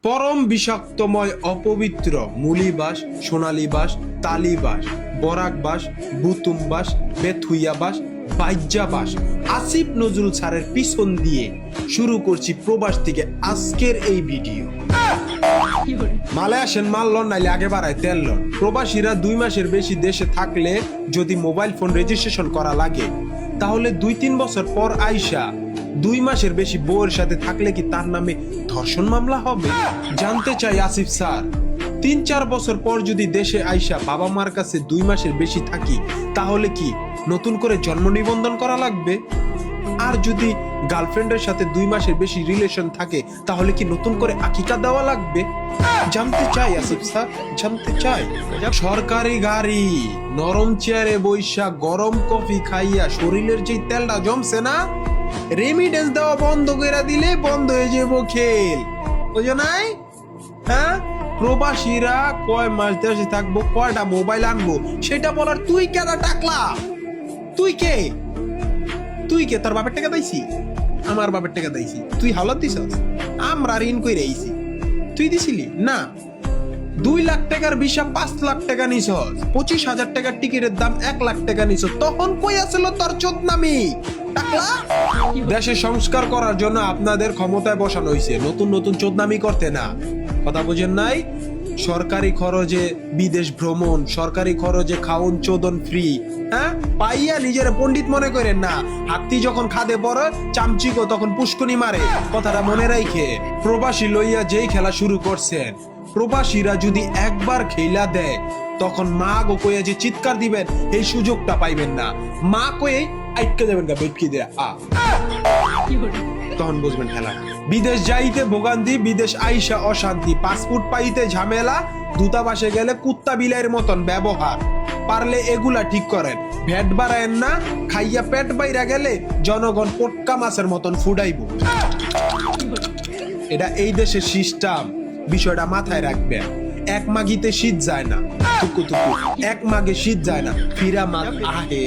পরম বিষাক্তময় অপবিত্র মুলিবাস, সোনালীবাস, তালিবাস, বরাকবাস, বুতুমবাস, বেথুইয়াবাস, বাইজ্জাবাস আসিফ নজরুল স্যারের পিছন দিয়ে শুরু করছি প্রবাস থেকে আজকের এই ভিডিও। মালে আসেন মাল লন, নাইলে আগে বাড়ায় তেল লন। প্রবাসীরা 2 মাসের বেশি দেশে থাকলে যদি মোবাইল ফোন রেজিস্ট্রেশন করা লাগে, তাহলে 2-3 বছর পর আইসা 2 মাসের বেশি বউয়ের সাথে থাকলে কি তার নামে ধর্ষণ মামলা হবে? জানতে চাই আসিফ স্যার, 3-4 বছর পর যদি দেশে আইসা বাবা মার কাছে 2 মাসের বেশি থাকি, তাহলে কি নতুন করে জন্ম নিবন্ধন করা লাগবে? আর যদি গার্লফ্রেন্ডের সাথে 2 মাসের বেশি রিলেশন থাকে, তাহলে কি নতুন করে আকিকা দেওয়া লাগবে? জানতে চাই আসিফ স্যার, জানতে চাই। সরকারি গাড়ি, নরম চেয়ারে বৈশা গরম কফি খাইয়া শরীরের যে তেলটা জমছে না, রেমিডেন্স দেওয়া বন্ধ করে দিলে বন্ধ হয়ে যাবো খেল, বুঝো নাই? হ্যাঁ, প্রবাসীরা কয় মাস দেশে থাকবো, কয়টা মোবাইল আনবো, সেটা বলার তুই কেন টাকলা? তুই কে? তুই কে? তোর বাপের টাকা দিয়েছি? আমার বাপের টাকা দিয়েছি? তুই হালত দিছস? আমরা ঋণ কইরা আইছি, তুই দিছিলি না? 2 লাখ টাকার ভিসা 5 লাখ টাকা নিছস, 25,000 টাকার টিকিটের দাম 1 লাখ টাকা নিছস, তখন কই আছিল তোর চোদনামি? টাকলা? দেশে সংস্কার করার জন্য আপনাদের ক্ষমতায় বসানো হয়েছে, নতুন নতুন চোদনামি করতে না। কথা বুঝেন নাই? সরকারি খরচে বিদেশ ভ্রমণ, সরকারি খরচে খাওন চোদন ফ্রি, হ্যাঁ? পাইয়া নিজের পণ্ডিত মনে করেন না। হাতি যখন খাদে পড়ে চামচিকো তখন পুষ্কনি মারে, কথাটা মনে রাখে। প্রবাসী লইয়া যেই খেলা শুরু করছেন, প্রবাসীরা যদি একবার খেলা দেয়, তখন মা গো কইয়া যে চিৎকার দিবেন, এই সুযোগটা পাইবেন না। মা কয়ে আটকে যাবেন গা বেটকি দেয়া তখন বুঝবেন খেলা। বিদেশ যাইতে ভোগান্তি, বিদেশ আইসা অশান্তি, পাসপোর্ট পাইতে ঝামেলা, দূতাবাসে গেলে কুত্তা বিলাইয়ের মতন ব্যবহার। পারলে এগুলা ঠিক করেন, ভ্যাট বাড়ায়েন না। খাইয়া পেট বাইরা গেলে জনগণ পটকা মাছের মতন ফুডাইব। এটা এই দেশের সিস্টেম, বিষয়টা মাথায় রাখবেন। এক মাগিতে শীত যায় না, টুকু টুকু এক মাগে শীত যায় না, ফিরা মাগ আহে।